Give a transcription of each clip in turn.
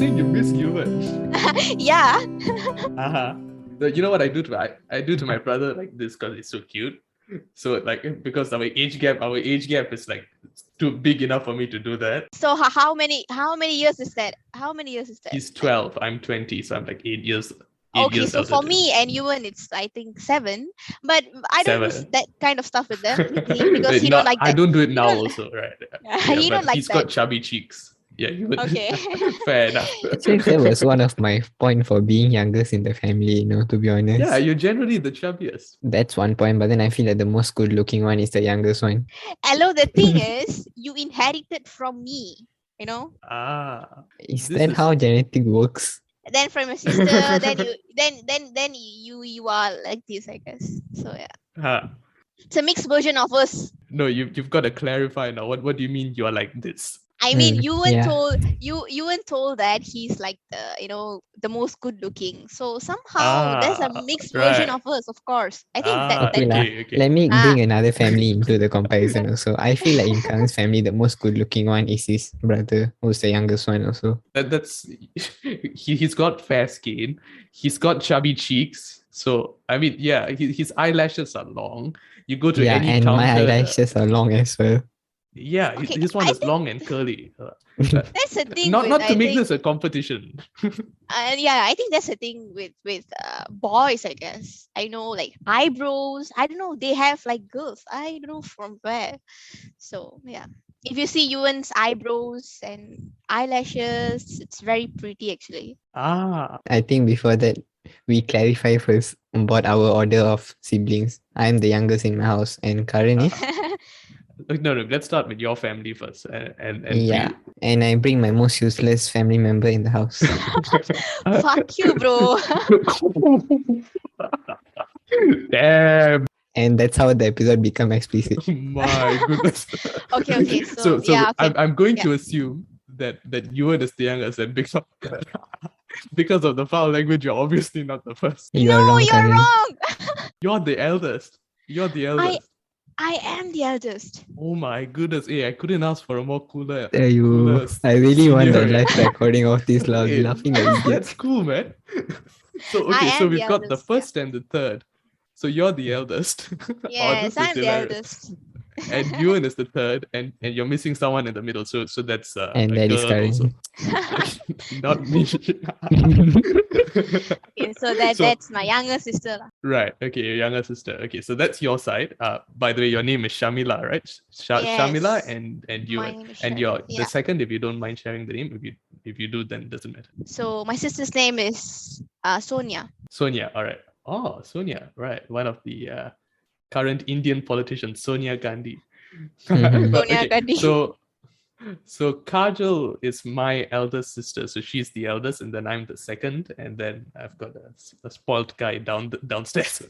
saying you miss Yuvaan. Yeah. You know what I do to my brother like this because it's so cute. So like because our age gap is like too big enough for me to do that. So how many years is that? He's 12, I'm 20, so I'm like 8 years. Okay, so elder for than me and Yuvaan, it's I think 7. But I don't do 7. that kind of stuff with him because he No, don't like that. I don't do it He now don't- also, right? he don't But like he's that. got chubby cheeks. Yeah, you would. Okay. Fair enough. Actually, that was one of my point for being youngest in the family, to be honest. Yeah, you're generally the chubbiest. That's one point, but then I feel like the most good looking one is the youngest one. Hello, the thing is, you inherited from me, Is This that is- how genetic works? then from your sister, then you are like this, I guess. So yeah, it's a mixed version of us. No, you've got to clarify now. What do you mean you are like this? I mean, yeah. Yuvan told that he's like the most good looking. So somehow there's a mixed version right. of us, of course. I think Okay, lah. Okay. Let me Ah. bring another family into the comparison also. I feel like in Karan's family, the most good looking one is his brother, who's the youngest one also. That's he's got fair skin. He's got chubby cheeks. So I mean, yeah, his eyelashes are long. You go to any and counter. my eyelashes are long as well. Yeah, Okay, his one I is long and curly. that's the thing. Not to I make think, this a competition. yeah, I think that's the thing with boys. I guess I know like eyebrows. I don't know. They have like girls. I don't know from where. So yeah, if you see Yuvan's eyebrows and eyelashes, it's very pretty actually. I think before that, we clarify first about our order of siblings. I'm the youngest in my house, and Karan is. No, let's start with your family first. And Yeah, and I bring my most useless family member in the house. Fuck you, bro. Damn. And that's how the episode become explicit. My goodness. Okay. So yeah, okay. I'm going Yeah. to assume that Yuvan is the youngest, and because of the foul language, you're obviously not the first. You are wrong, You're Karan. wrong. You're the eldest. I am the eldest. Oh my goodness. Hey, I couldn't ask for a more cooler. I really want the senior, live recording of this. Hey, Laughing like idiots. That's cool, man. So I am we've the got the eldest, first and the third. So you're the eldest. Oh, Yes, this is I'm the hilarious. eldest. And Yuvan is the third, and you're missing someone in the middle. So that's And a that is girl Karan. also. Not me. Okay, so So- that's my younger sister. lah. Right. Okay, your younger sister. Okay, so that's your side. By the way, your name is Shamila, right? Shamila Yes. and My Yuvan. name is And Shamila, your yeah. the second, if you don't mind sharing the name, if you do, then it doesn't matter. So my sister's name is Sonia. Sonia. All right. Oh, Sonia. Right. One of the current Indian politicians, Sonia Gandhi. Mhm. But, Sonia Gandhi. So Kajal is my eldest sister. So she's the eldest, and then I'm the second, and then I've got a spoiled guy downstairs,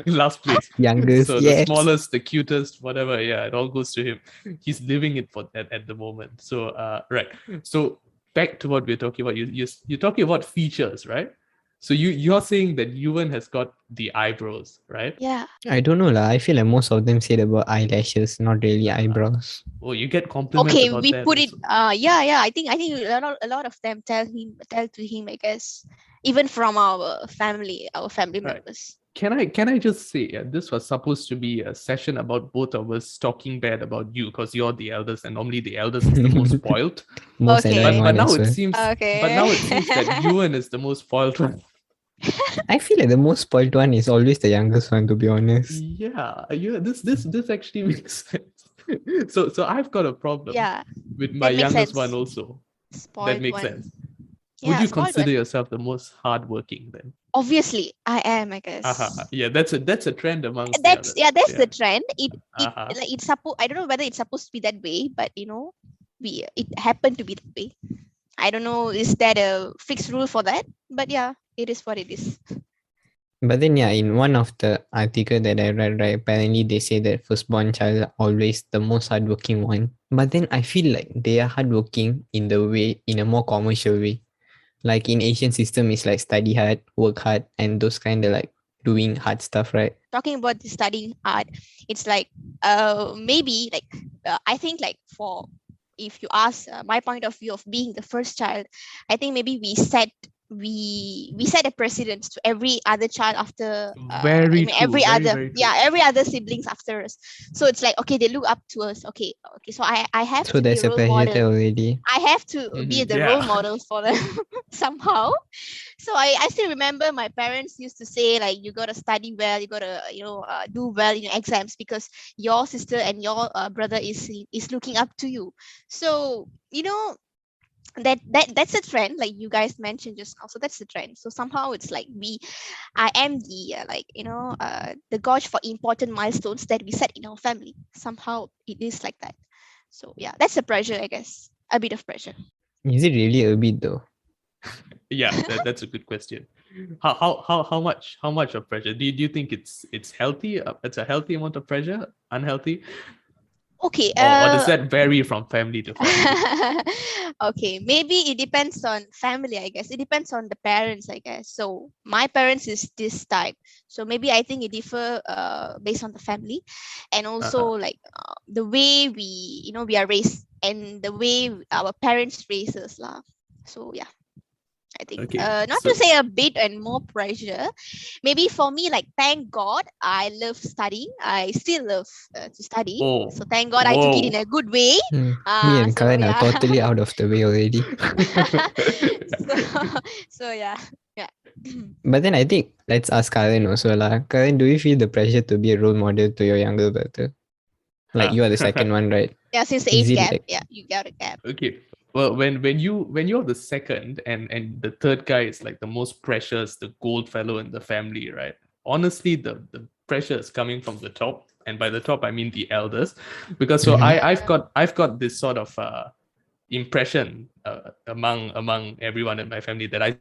last place. Youngest, So yes. the smallest, the cutest, whatever, yeah, it all goes to him. He's living it for at the moment. So right. So back to what we're talking about. You're talking about features, right? So you're saying that Yuvan has got the eyebrows, right? Yeah. I don't know lah. I feel like most of them said about eyelashes, not really eyebrows. Oh, you get compliments Okay, about we that put it. also. Yeah. I think a lot of them tell to him. I guess even from our family Right. members. Can I just say, this was supposed to be a session about both of us talking bad about you because you're the eldest, and normally the eldest is the most spoiled. Most Okay. annoying But one now as it well. seems, Okay. but now it seems that Yuvan is the most spoiled one. I feel like the most spoiled one is always the youngest one, to be honest. Yeah, this actually makes sense. So I've got a problem Yeah. with my That makes youngest sense. one also. Spoiled That makes one. sense. Yeah, Would you spoiled consider one. yourself the most hardworking then? Obviously, I am. I guess. Yeah, that's a trend amongst the That's others. that's the trend. Uh-huh. Like it's supposed. I don't know whether it's supposed to be that way, but it happened to be that way. I don't know. Is that a fixed rule for that? But yeah, it is what it is. But then yeah, in one of the article that I read, right, apparently they say that firstborn child are always the most hardworking one. But then I feel like they are hardworking in a more commercial way. Like in Asian system, it's like study hard, work hard, and those kind of like doing hard stuff, right? Talking about the studying art, it's like maybe like I think like for if you ask my point of view of being the first child, I think maybe we set a precedent to every other child after Very true. every Very, other very true. every other siblings after us. So it's like, okay, they look up to us. Okay, so I have So to be there's a a role pressure model. there already. I have to be the role Yeah. model for them somehow. So I still remember my parents used to say, like, you gotta study well, you gotta do well in your exams, because your sister and your brother is looking up to you. So that's a trend, like you guys mentioned just now. So that's the trend. So somehow it's like I am the the gauge for important milestones that we set in our family. Somehow it is like that. So yeah, that's the pressure, I guess. A bit of pressure. Is it really a bit though? Yeah, that's a good question. How much of pressure do you think it's healthy? It's a healthy amount of pressure, unhealthy, Okay. or does that vary from family to family? Okay, maybe it depends on family, I guess. It depends on the parents, I guess. So my parents is this type. So maybe I think it differ based on the family, and also like the way we are raised, and the way our parents raise us lah. So yeah. I think Okay, not so to say a bit and more pressure. Maybe for me, like, thank God I love studying. I still love to study. oh, So thank God I took it in whoa. a good way. Me and So Karan are yeah. totally out of the way already. so yeah. But then I think let's ask Karan also lah. Karan, do you feel the pressure to be a role model to your younger brother? Like you are the second one, right? Yeah, since the Is age it gap. like- Yeah, you got a gap. Okay. Well, when you're the second and the third guy is like the most precious, the gold fellow in the family, right? Honestly, the pressure is coming from the top, and by the top I mean the elders, because so Mhm. I've got this sort of impression among everyone in my family that I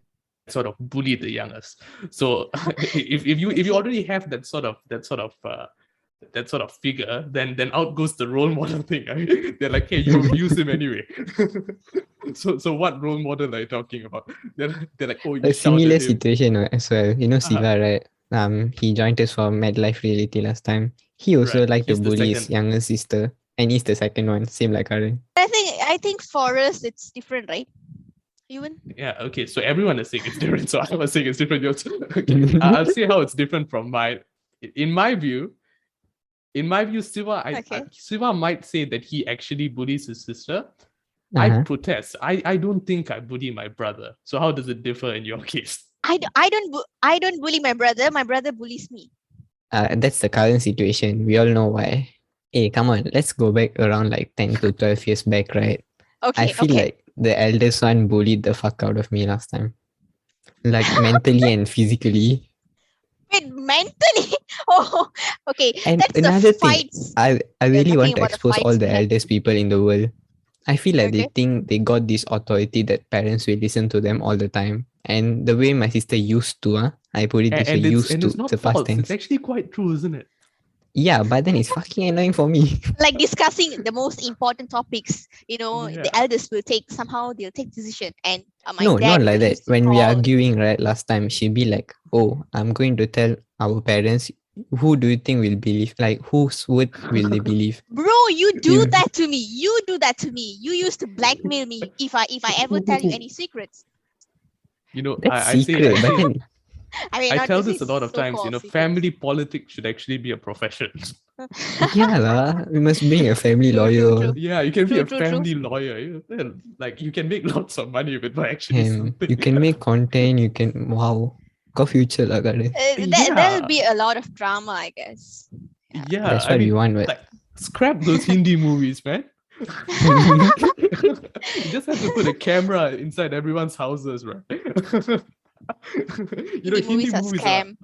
sort of bully the youngest. So if you already have that sort of figure, then out goes the role model thing. Right? They're like, hey, you abuse him anyway. so what role model are you talking about? They're like, oh, you A similar shouted him. situation as well. You know Uh-huh. Siva, right? He joined us for MedLife Reality last time. He also Right, liked to he's the bully his second. younger sister, and he's the second one, same like Karan. I think for us it's different, right? Even Yeah, okay. So everyone is saying it's different. So I was saying it's different. Okay, I'll say how it's different from mine. In my view, Siva, okay. Siva might say that he actually bullies his sister. I Uh-huh. protest. I don't think I bully my brother. So how does it differ in your case? I don't bully my brother. My brother bullies me. That's the current situation. We all know why. Hey, come on, let's go back around like 10 to 12 years back, right? Okay. I feel okay. like the eldest one bullied the fuck out of me last time. Like mentally and physically. Wait, mentally? Oh, okay. And That's another the thing, fights. I We're really talking want to about the expose all fights the we had. eldest people in the world. I feel like they Okay. think they got this authority that parents will listen to them all the time. And the way my sister used to, I put it this way, And used it's to, not the past false. It's tense. actually quite true, isn't it? Yeah, but then it's fucking annoying for me. Like discussing the most important topics, the Yeah. elders will they'll take decision, and my No, dad not like will that. used to When we call. arguing, right, last time, she'd be like, oh, I'm going to tell our parents, who do you think will believe? Like, whose word will they believe? Bro, you do You- that to me. You do that to me. You used to blackmail me if I ever tell you any secrets. That's I say secret, but then, I mean, I not tell to say this a lot of times. so-called secrets. Family politics should actually be a profession. yeah, lah, we must bring a family True, true, lawyer. true. Yeah, you can be True, a true, true. family lawyer. Like you can make lots of money with by actually And something. you can make content, you can, wow, got future lah, Karan. There'll be a lot of drama, I guess. Yeah, That's I what we mean, want, but like scrap those Hindi movies, man. You just have to put a camera inside everyone's houses, right? Hindi movies are scam.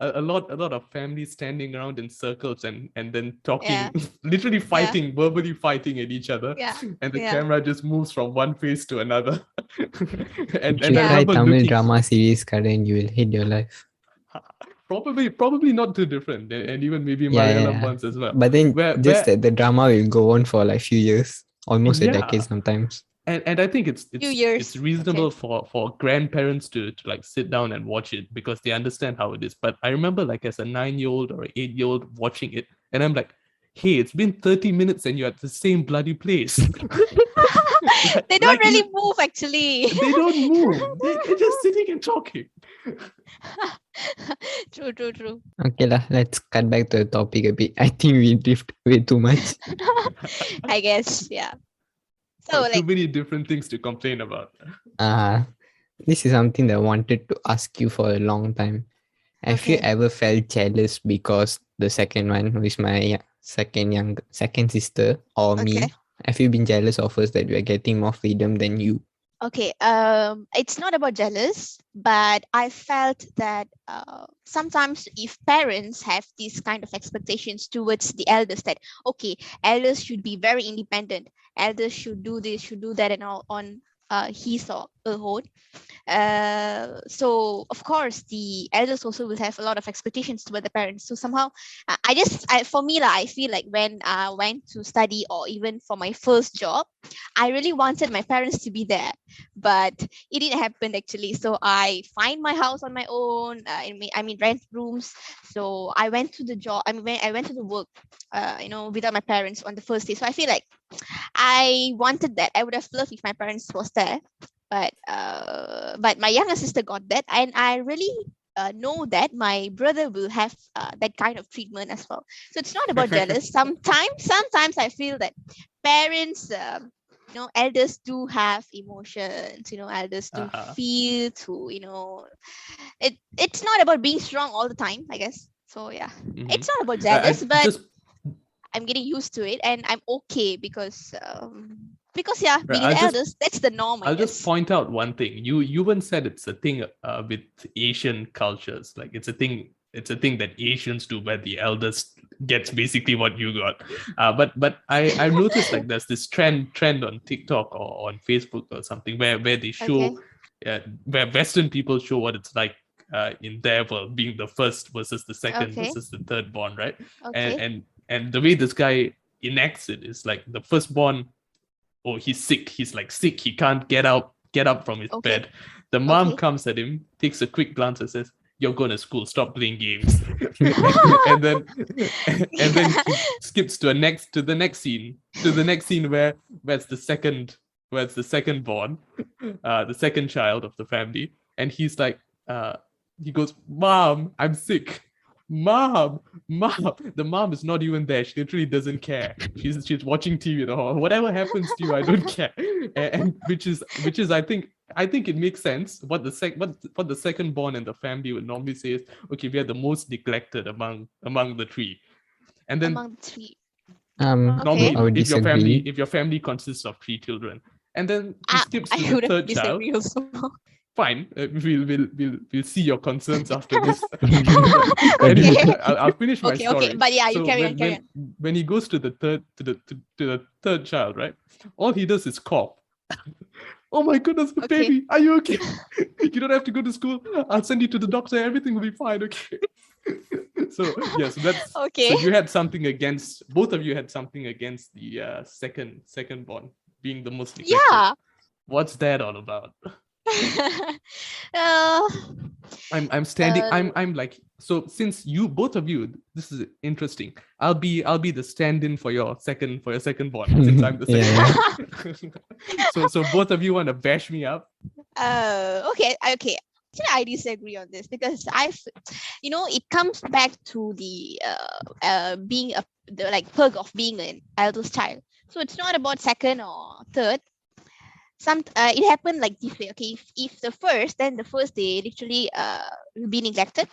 A lot of families standing around in circles and then talking, Yeah. literally fighting, verbally fighting at each other, Yeah. and the Yeah. camera just moves from one face to another. and You should I try remember Tamil looking, drama series, Karan, you will hate your life. probably not too different, and even maybe Yeah, Malayalam yeah. ones as well. But then Where- just where- that the drama will go on for like few years, almost a Yeah. decade sometimes. And I think it's years. it's reasonable for grandparents to like sit down and watch it because they understand how it is. But I remember like as a 9-year-old or an 8-year-old watching it, and I'm like, hey, it's been 30 minutes and you're at the same bloody place. They don't Like, really move actually. they don't move. They're just sitting and talking. True. Okay lah, let's cut back to the topic a bit. I think we drift way too much. I guess, yeah. So Too like, many different things to complain about. This is something that I wanted to ask you for a long time. Have you Okay. ever felt jealous because the second one, who is my second sister, or me? Okay. Have you been jealous of us that we are getting more freedom than you? Okay, it's not about jealous, but I felt that sometimes if parents have these kind of expectations towards the elders, that okay, elders should be very independent, elders should do this, should do that, and all on his or her own. So of course the elders also will have a lot of expectations toward the parents. So somehow for me I feel like when I went to study or even for my first job, I really wanted my parents to be there, but it didn't happen actually. So I find my house on my own. I mean rent rooms. So I went to the job. I went to the work, without my parents on the first day. So I feel like I wanted that. I would have loved if my parents was there, but my younger sister got that, and I really know that my brother will have that kind of treatment as well. So it's not about jealous. Sometimes I feel that parents, elders do have emotions. Elders do feel to. It's not about being strong all the time, I guess. So yeah, it's not about jealous, but I'm getting used to it, and I'm okay because yeah, being the elders, that's the norm. I'll just point out one thing. You even said it's a thing with Asian cultures. Like it's a thing that Asians do, where the eldest gets basically what you got. But I noticed like there's this trend on TikTok or on Facebook or something where they show where Western people show what it's like in their world, being the first versus the second versus the third born, right? Okay. And the way this guy enacts it is like the firstborn. Oh, he's sick. He's like sick. He can't get up from his bed. The mom comes at him, takes a quick glance and says, "You're going to school. Stop playing games." and then he skips to the next scene where it's the second born, the second child of the family, and he's like, he goes, "Mom, I'm sick." Mom, the mom is not even there. She literally doesn't care. She's watching TV, whatever happens to you, I don't care. And which is I think it makes sense. What the second born in the family would normally say is, okay, we are the most neglected among the three. And then among the three. Normally, I would disagree. if your family consists of 3 children, and then he skips to I the would third child. also. Fine, we'll see your concerns after this. Okay. Anyway, I'll finish my story. Okay, but yeah, you carry on. When he goes to the third child, right? All he does is cough. Oh my goodness, baby, are you okay? You don't have to go to school. I'll send you to the doctor. Everything will be fine. Okay. So that's okay. So you had something against, both of you had something against the second born being the most neglected. Yeah. What's that all about? uh, I'm standing. I'm like, so since you both of you, this is interesting. I'll be the stand-in for your second born, since I'm the second. So both of you want to bash me up? Okay. Actually, I disagree on this because it comes back to the being the perk of being an eldest child. So it's not about second or third. It happened like this way. Okay, if the first, then the first day literally will be neglected.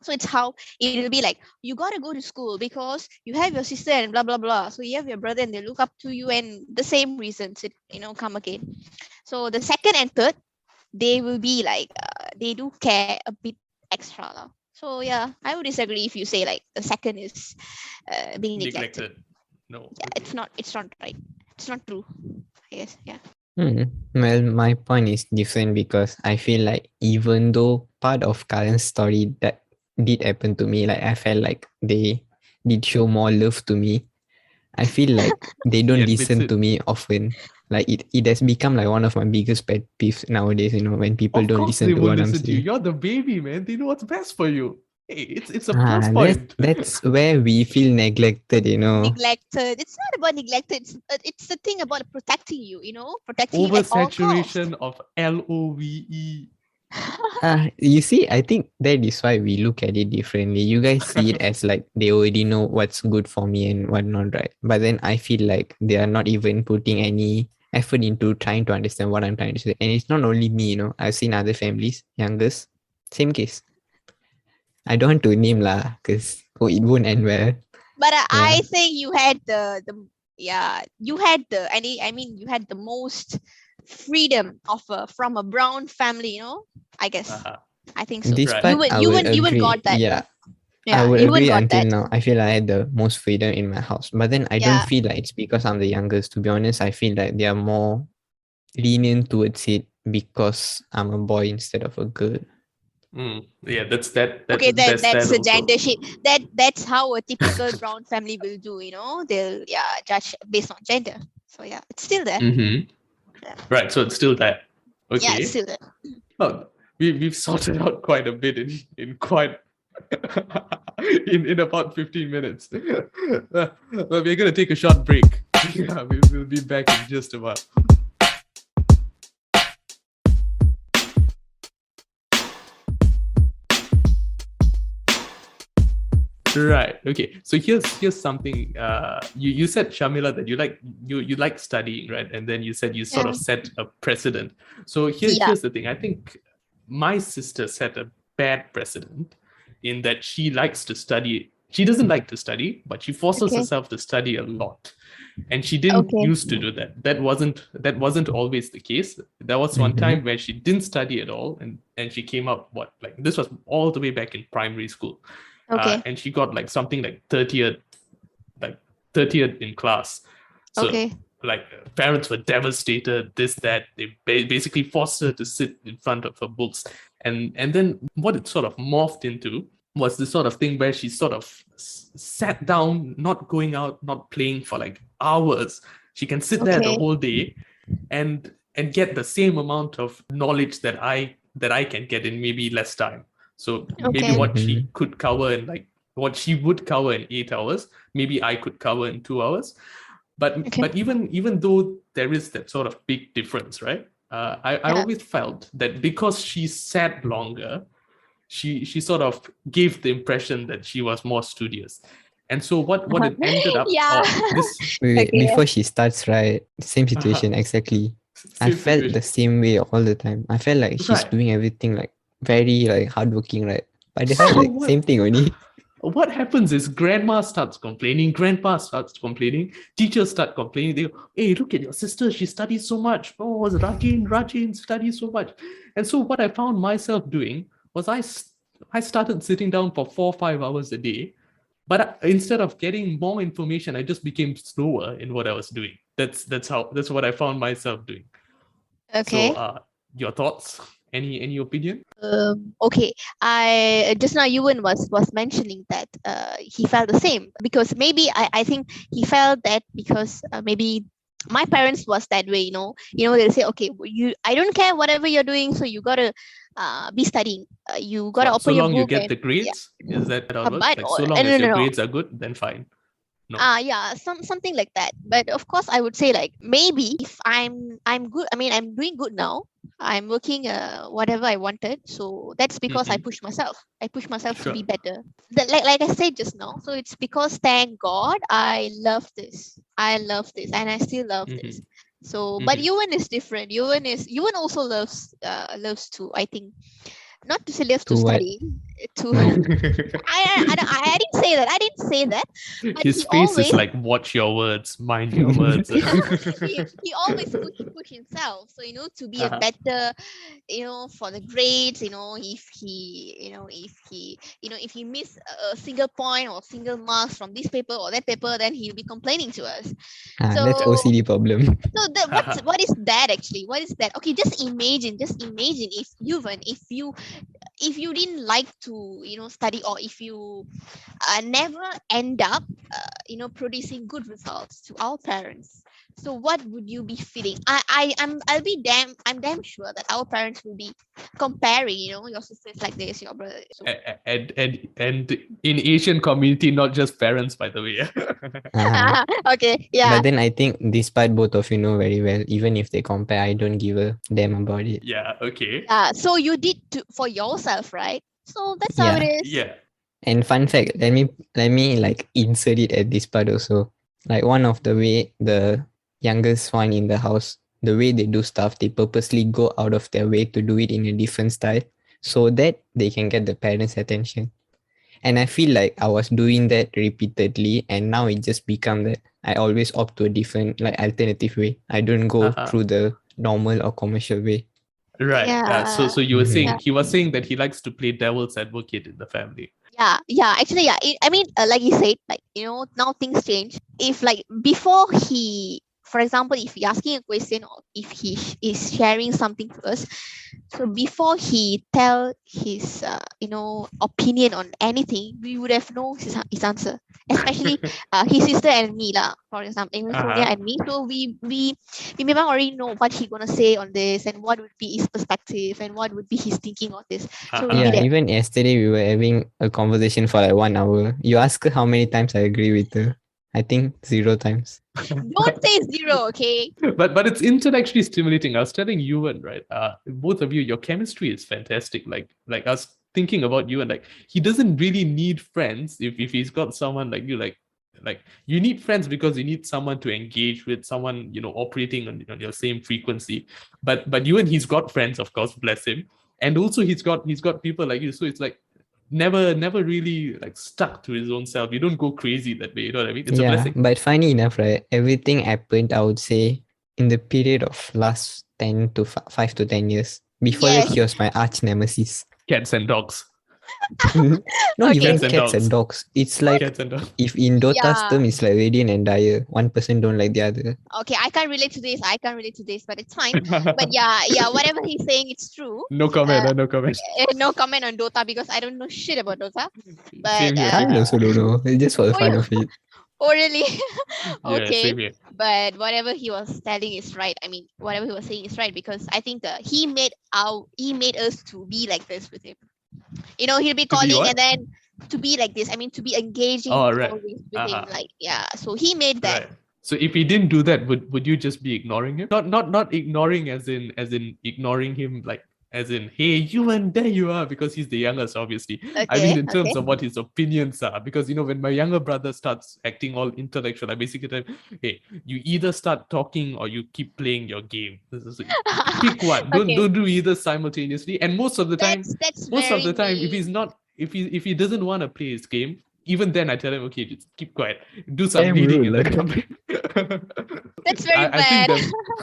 So it's how it will be like, you gotta go to school because you have your sister and blah blah blah. So you have your brother and they look up to you, and the same reasons come again. So the second and third, they will be like they do care a bit extra lah. So yeah, I would disagree if you say like the second is being neglected. No. Yeah, it's not right. It's not true, I guess. Yeah. Well, my point is different because I feel like even though part of Karan's story that did happen to me, like I felt like they did show more love to me, I feel like they don't listen to me often. Like it has become like one of my biggest pet peeves nowadays, when people don't listen to what I'm saying. You're the baby, man. They know what's best for you. it's a plus point. That's where we feel neglected, Neglected. It's not about neglected. It's the thing about protecting you. Protecting you at all costs. Oversaturation of LOVE. You see, I think that is why we look at it differently. You guys see it as like they already know what's good for me and whatnot, right? But then I feel like they are not even putting any effort into trying to understand what I'm trying to say. And it's not only me, I've seen other families, youngest, same case. I don't want to name lah, because it won't end well. But I think you had you had the most freedom from a brown family, I guess. I think so. This Right. part, You would even agree. got that. Yeah, Yeah, I would you agree got until that. now. I feel I had the most freedom in my house. But then I don't feel like it's because I'm the youngest. To be honest, I feel like they are more lenient towards it because I'm a boy instead of a girl. Yeah, that's that. Okay, that's that's a also. gender shit. That's how a typical brown family will do. They'll judge based on gender. So yeah, it's still there. Mhm. Yeah. Right, so it's still that. Okay. Yeah, it's still there. Well, we've sorted out quite a bit in quite in about 15 minutes. Well, we're gonna take a short break. Yeah, we'll be back in just a while. Right. Okay. So here's something. You said, Shamila, that you like studying, right? And then you said you sort of set a precedent. So here's the thing. I think my sister set a bad precedent in that she likes to study. She doesn't like to study, but she forces herself to study a lot. And she didn't used to do that. That wasn't always the case. There was one time where she didn't study at all, and she came up this was all the way back in primary school. And she got like something like 30th in class. So parents were devastated, this, that. They basically forced her to sit in front of her books. And then what it sort of morphed into was this sort of thing where she sort of sat down, not going out, not playing for like hours. She can sit there the whole day and get the same amount of knowledge that I can get in maybe less time. So maybe what she could cover in what she would cover in 8 hours, maybe I could cover in 2 hours. But even though there is that sort of big difference, right? I always felt that because she sat longer, she sort of gave the impression that she was more studious. And so what it ended up before she starts, right? Same situation, exactly. I felt the same way all the time. I felt like she's doing everything like very like hardworking, right? But they have like same thing only. What happens is grandma starts complaining, grandpa starts complaining, teachers start complaining. They go, hey, look at your sister, she studies so much. Oh, Rajin studies so much. And so what I found myself doing was I started sitting down for 4 or 5 hours a day. But instead of getting more information, I just became slower in what I was doing. That's what I found myself doing. Okay. So your thoughts? Any opinion? Okay. I just now Yuvaan was mentioning that he felt the same because maybe I think he felt that because maybe my parents was that way. They'll say, okay, I don't care whatever you're doing, so you gotta be studying. You gotta open your book. So long you get the grades, is that how it works? But Like so long as your grades are good, then fine. No. Something like that. But of course, I would say like maybe if I'm good. I mean, I'm doing good now. I'm working whatever I wanted. So that's because I pushed myself. I pushed myself to be better. Like I said just now. So it's because thank God I love this. And I still love this. So, but Yuvaan is different. Yuvaan also loves to, I think, not to say loves to study. I didn't say that. But his face is like, watch your words, mind your words. he always push himself. So to be a better, for the grades. If he miss a single point or single marks from this paper or that paper, then he'll be complaining to us. So that's OCD problem. So what is that actually? What is that? Okay, just imagine if Yuvaan, if you didn't like to study, or if you never end up producing good results to our parents. So what would you be feeling? I'm damn sure that our parents will be comparing, your sisters like this, your brother. So And in Asian community, not just parents, by the way. Uh, okay, yeah. But then I think despite both of you know very well, even if they compare, I don't give a damn about it. Yeah, okay. So you did for yourself, right? So that's how it is. Yeah. And fun fact, let me like insert it at this part also. Like one of the way the youngest one in the house, the way they do stuff, they purposely go out of their way to do it in a different style so that they can get the parents' attention. And I feel like I was doing that repeatedly, and now it just become that I always opt to a different, like, alternative way. I don't go through the normal or commercial way. Right. Yeah. So you were Mhm. saying he was saying that he likes to play devil's advocate in the family. Yeah. Actually, yeah. Like you said, like now things change. If like before for example, if he asking a question or if he is sharing something to us, so before he tell his opinion on anything, we would have known his answer. Especially his sister and me lah. For example, Sonia and me. So we memang already know what he gonna say on this and what would be his perspective and what would be his thinking on this. So we Yeah, did it. even yesterday we were having a conversation for like 1 hour. You ask her how many times I agree with her. I think 0 times. Don't say 0, okay? But it's intellectually stimulating. I was telling Yuvaan, right? Both of you, your chemistry is fantastic. Like I was thinking about you, and like he doesn't really need friends if he's got someone like you. Like you need friends because you need someone to engage with, someone operating on your same frequency. But you and he's got friends, of course, bless him. And also he's got people like you. So it's like never really like stuck to his own self. You don't go crazy that way. You know what I mean? It's a blessing. But funny enough, right? Everything happened, I would say, in the period of last 10 to 5 to 10 years. Before that, Yes. he was my arch nemesis. Cats and dogs. Not Okay. even Cats and cats and dogs. It's like Cats and dogs. if in Dota's Yeah. term, it's like Radiant and Dire. One person don't like the other. Okay, I can't relate to this. But it's fine. But yeah, whatever he's saying, it's true. No comment. No comment. No comment on Dota because I don't know shit about Dota. But Same here. I also don't know. It's just for the fun of it. oh really? Yeah, Okay. same here. But whatever he was telling is right. I mean, whatever he was saying is right because I think he made us to be like this with him. He'll be calling what? and then to be like this. I mean, to be engaging Oh, right. always with him. Like so he made that. Right. So if he didn't do that, would you just be ignoring him? Not ignoring as in ignoring him like as in, hey, Yuvaan, there you are, because he's the youngest, obviously. I mean, in terms of what his opinions are, because when my younger brother starts acting all intellectual, I basically tell him, hey, you either start talking or you keep playing your game. Pick one. Okay. Don't do either simultaneously. And most of the time, That's if he doesn't want to play his game, even then I tell him, okay, just keep quiet, do some Damn reading, rude, and then like- come back. That's very I bad.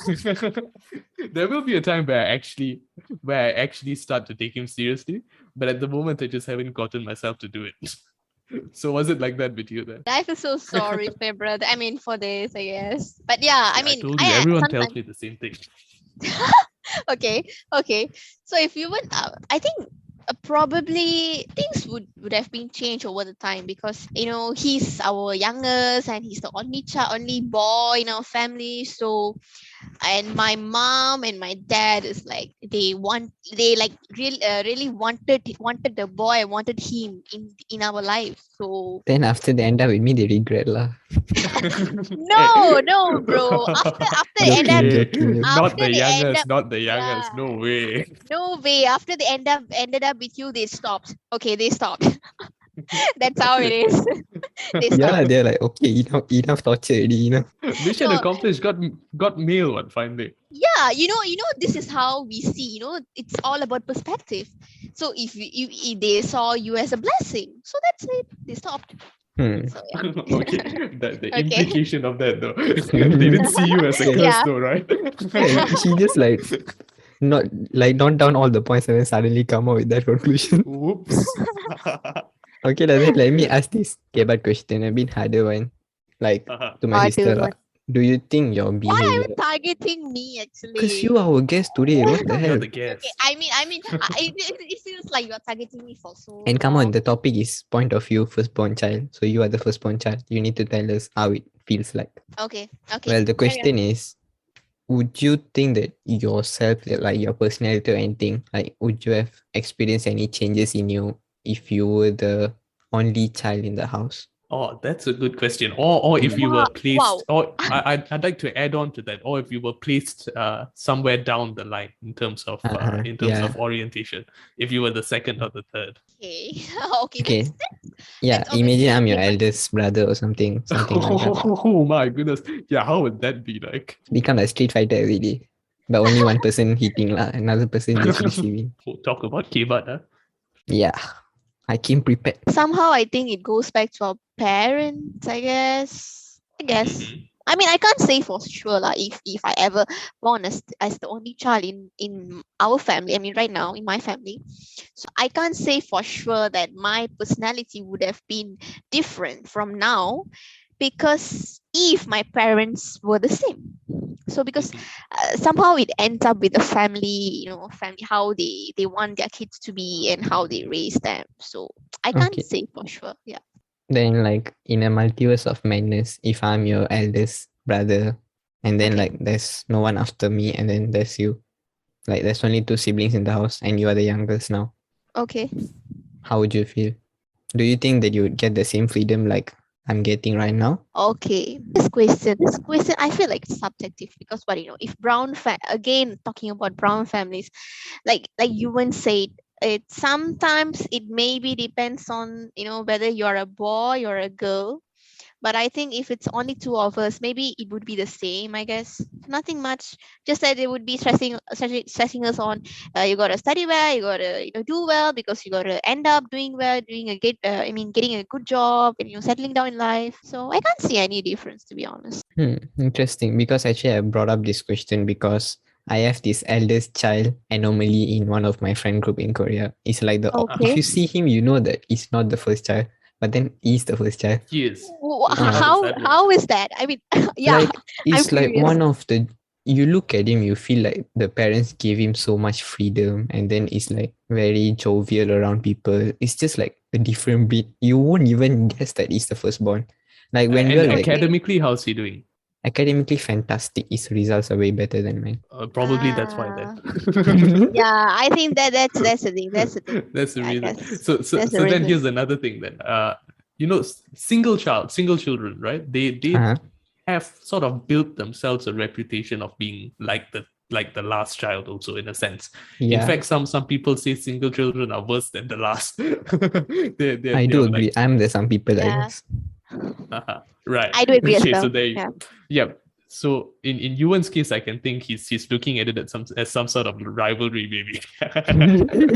think there will be a time where I actually start to take him seriously, but at the moment I just haven't gotten myself to do it. So was it like that with you then? I feel so sorry for your brother. I mean, for this, I guess. But yeah, I mean, told you, everyone tells sometimes- me the same thing. Okay. So if you would, I think probably things would have been changed over the time because he's our youngest and he's the only boy in our family. So, and my mom and my dad is like they really wanted the boy, wanted him in our life. So Then after they end up with me, they regret lah. no, bro. After they end up. Joking. Not After the they end youngest, up- not the youngest. Yeah. No way. No way. After they ended up with you, they stopped. Okay, they stopped. That's how it is. They Yeah, stopped. they're like, okay, enough torture already. Mission No. accomplished. Got mail one finally. Yeah, this is how we see. It's all about perspective. So if they saw you as a blessing, so that's it. They stopped. So yeah. Okay, the Okay. implication of that though, they didn't see you as a curse Yeah. though, right? Yeah, she just like not down all the points and then suddenly come up with that conclusion. Whoops. Okay, then let me ask this bad question, a bit harder one. Like to my Harder sister lah. one. Do you think your Why are you behavior? targeting me Because actually? you are our guest today. What the You're hell? the guest. Okay, it feels like you're targeting me for so And come long. on, the topic is point of view, firstborn child. So you are the firstborn child. You need to tell us how it feels like. Okay. Well, the Carry on. question is, would you think that yourself, like your personality or anything, like would you have experienced any changes in you if you were the only child in the house? Oh, that's a good question. Or if you were Wow. placed, or I'd like to add on to that, or if you were placed somewhere down the line in terms of Yeah. orientation, if you were the second or the third. Okay. Okay. Okay. Yeah, That's obviously imagine I'm your different. eldest brother or something like that. Oh my goodness. Yeah, how would that be like? Become like Street Fighter every day. But only one person hitting lah, another person just receiving. Talk about K-Bud, huh? Yeah, I came prepared. Somehow I think it goes back to our parents, I guess. Mhm. I mean, I can't say for sure lah if I ever born as the only child in our family. I mean, right now in my family, so I can't say for sure that my personality would have been different from now, because if my parents were the same. So because Mhm. somehow it ends up with the family, family how they want their kids to be and how they raise them. So I can't Okay. say for sure. Yeah. Then like in a multiverse of madness, if I'm your eldest brother and then Okay. like there's no one after me and then there's you. Like there's only two siblings in the house and you are the youngest now. Okay. How would you feel? Do you think that you would get the same freedom like I'm getting right now? Okay. This question, I feel like it's subjective, because what if again talking about brown families, like Yuvaan said, it sometimes it maybe depends on whether you're a boy or a girl. But I think if it's only two of us, maybe it would be the same, I guess. Nothing much. Just that they would be stressing us on. You gotta study well. You gotta do well, because you gotta end up doing well, getting a good job, and settling down in life. So I can't see any difference, to be honest. Interesting. Because actually I brought up this question because I have this eldest child anomaly in one of my friend group in Korea. It's like if Okay. you see him, you know that he's not the first child, but then he's the first child. He is. How that work? how is that? I mean, yeah, Like it's like curious. one of the you look at him, you feel like the parents gave him so much freedom and then it's like very jovial around people. It's just like a different breed. You won't even guess that he's the firstborn. Like when And we're like academically, how's he doing? academically fantastic, his results are way better than mine. Probably that's why then. Yeah, I think that's the thing. That's the thing. That's the Yeah, I reason. guess So that's the then reason. here's another thing then. Single children, right? They Uh-huh. have sort of built themselves a reputation of being like the last child also, in a sense. In Yeah, fact, some people say single children are worse than the last. I do they're agree. I'm the some people, I Yeah. guess. right. I do agree as Okay, well. so there you Yeah. yeah. So in Yuvan's case, I can think he's looking at it as some sort of rivalry, maybe.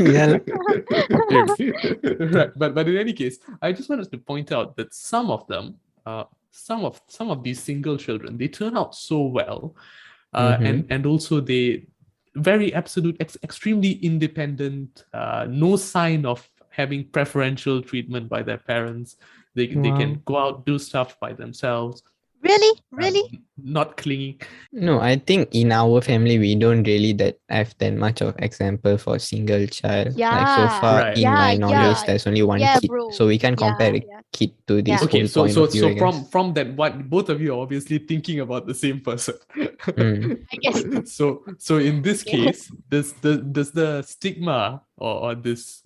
Yeah. Right. But in any case, I just wanted to point out that some of them, some of these single children, they turn out so well, and also they very absolute, extremely independent, no sign of having preferential treatment by their parents. They Wow. can go out, do stuff by themselves. Really? Not clingy. No, I think in our family we don't really have that much of example for single child. Like so Yeah. far Right. in my knowledge, Yeah. there's only one Yeah, kid, bro. so we can compare Yeah. the kid to this Yeah. Okay, whole so point so of view. so I guess. from that, what both of you are obviously thinking about the same person. I guess. So in this Okay. case, does the stigma or this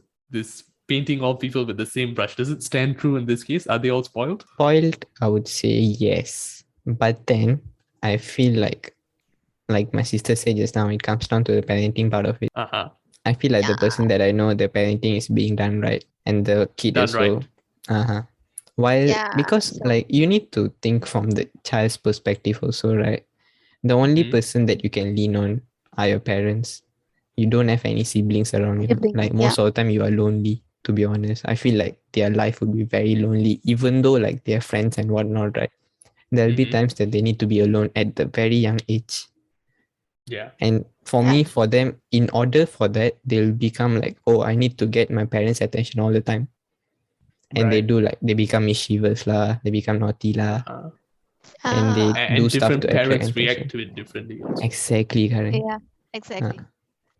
painting all people with the same brush, does it stand true in this case? Are they all spoiled? Spoiled, I would say yes, but then I feel like my sister said just now, it comes down to the parenting part of it. Uh-huh. I feel like the Yeah. person that I know, the parenting is being done right, and the kid Done also. right. While Yeah, because so- like you need to think from the child's perspective also, right? The only Mhm. person that you can lean on are your parents. You don't have any siblings around you. Siblings, Like most of the time, you are lonely. To be honest, I feel like their life would be very lonely, even though like they have friends and whatnot, right? There'll be Mhm. times that they need to be alone at the very young age. Yeah. And for Yeah. me, for them, in order for that, they'll become like, oh, I need to get my parents' attention all the time. And they Right. do like, they become mischievous lah, they become naughty lah. Uh-huh. and they Ah, do And stuff different to attract parents attention. react to it differently also. Exactly, Karan. yeah, exactly.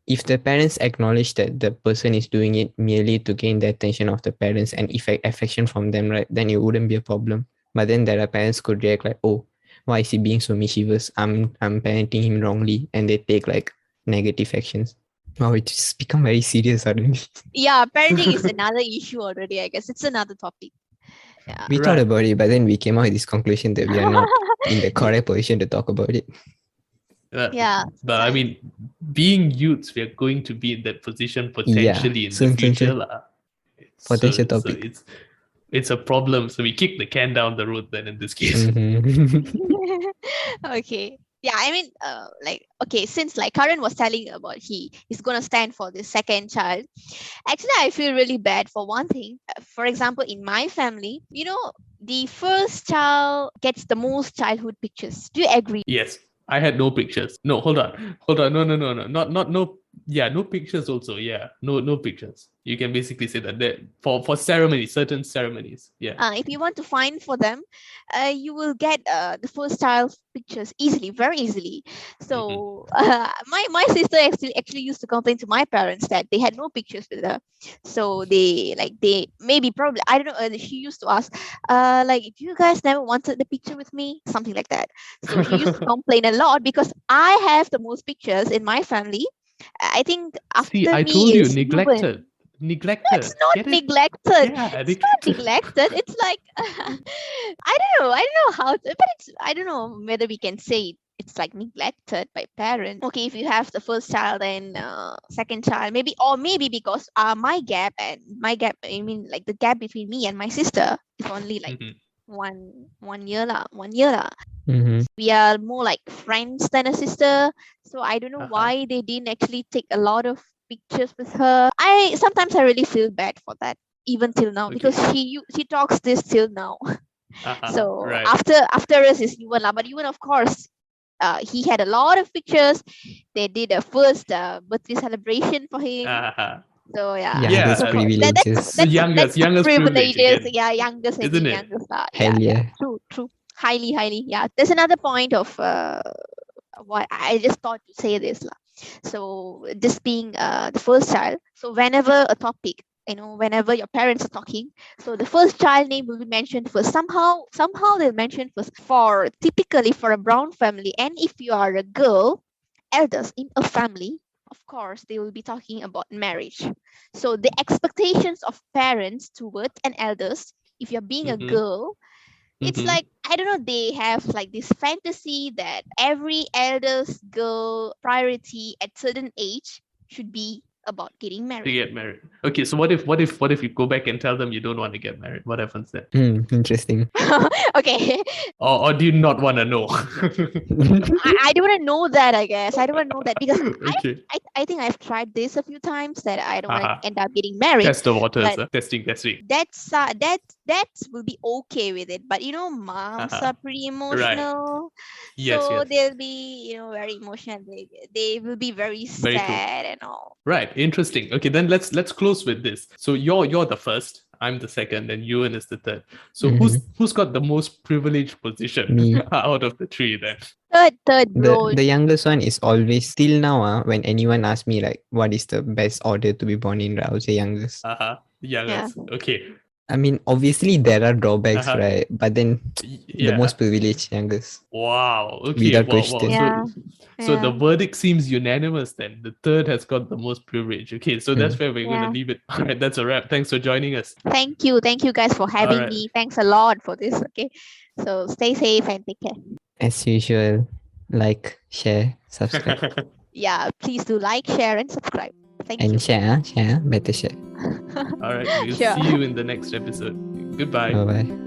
If the parents acknowledge that the person is doing it merely to gain the attention of the parents and affection from them, right, then it wouldn't be a problem. But then there are parents could react like, oh, why is he being so mischievous? I'm parenting him wrongly, and they take like negative actions. Wow, it just become very serious suddenly. Yeah, parenting is another issue already, I guess. It's another topic. Yeah. We Right. thought about it, but then we came out with this conclusion that we are not in the correct position to talk about it. Yeah. But I mean, being youths, we are going to be in that position potentially in soon, the soon, future. soon. lah. Potential So topic. it's a problem. So we kick the can down the road then in this case. Mhm. Okay. Yeah, I mean, okay, since like Karan was telling about he's gonna stand for this second child. Actually, I feel really bad for one thing. For example, in my family, the first child gets the most childhood pictures. Do you agree? Yes, I had no pictures. No, hold on. No, not no. Yeah, no pictures also. Yeah, no pictures. You can basically say that for ceremonies, certain ceremonies. Yeah. If you want to find for them, you will get the first child's pictures easily, very easily. So my sister actually used to complain to my parents that they had no pictures with her. So they maybe probably, I don't know. She used to ask, do you guys never wanted the picture with me? Something like that. So she used to complain a lot because I have the most pictures in my family. I think after See, I me told you, is neglected. Yuvaan. Neglected. No, it's not Get it? neglected. Yeah, It's not neglected. It's like I don't know how to, but I don't know whether we can say it's like neglected by parents. Okay, if you have the first child and second child, maybe because my gap, I mean like the gap between me and my sister is only like Mhm. one year lah. Mhm. We are more like friends than a sister. So I don't know Uh-huh. why they didn't actually take a lot of pictures with her. Sometimes I really feel bad for that, even till now, because she talks this till now. So Right. after us is Yuvaan lah, but Yuvaan, of course, he had a lot of pictures. They did a first birthday celebration for him. Uh-huh. So yeah, Youngest so privileges. The youngest privilege privileges. again, Yeah, youngest and isn't it? youngest. Hell yeah. True. Highly. Yeah. There's another point of what I just thought to say this lah. So this being the first child. So whenever a topic, whenever your parents are talking, so the first child name will be mentioned first. Somehow they'll mention first. Typically for a brown family, and if you are a girl, elders in a family, of course, they will be talking about marriage. So the expectations of parents towards an eldest, if you're being a Mhm. girl, it's Mhm. like, I don't know, they have like this fantasy that every eldest girl priority at certain age should be about getting To married. get married. Okay, so what if you go back and tell them you don't want to get married? What happens then? Interesting. Okay. Or do you not want to know? I don't want to know that, I guess. I don't want to know that because Okay. I think I've tried this a few times that I don't want Uh-huh. to end up getting married. Test the waters. but- Testing. That will be okay with it, but moms Uh-huh. are pretty emotional. Yes, So yes. they'll be very emotional. They will be very Very true. sad and all. Right. Interesting. Okay, then let's close with this. So you're the first, I'm the second, and Yuvan is the third. So who's got the most privileged position Me. out of the three then? Third bro. The youngest one is always still now. When anyone asks me like what is the best order to be born in, I would say youngest. Youngest. Okay. I mean, obviously there are drawbacks, Uh-huh. right? But then Yeah. the most privileged youngest. Wow. Okay. Without Wow. question. Yeah. So the verdict seems unanimous then. The third has got the most privilege. Okay, so that's where we're gonna leave it. All right, that's a wrap. Thanks for joining us. Thank you guys for having Alright. me. Thanks a lot for this. Okay, so stay safe and take care. As usual, like, share, subscribe. Yeah, please do like, share, and subscribe. Thank you. And share, better share. All right, we'll Sure. see you in the next episode. Goodbye. Bye bye.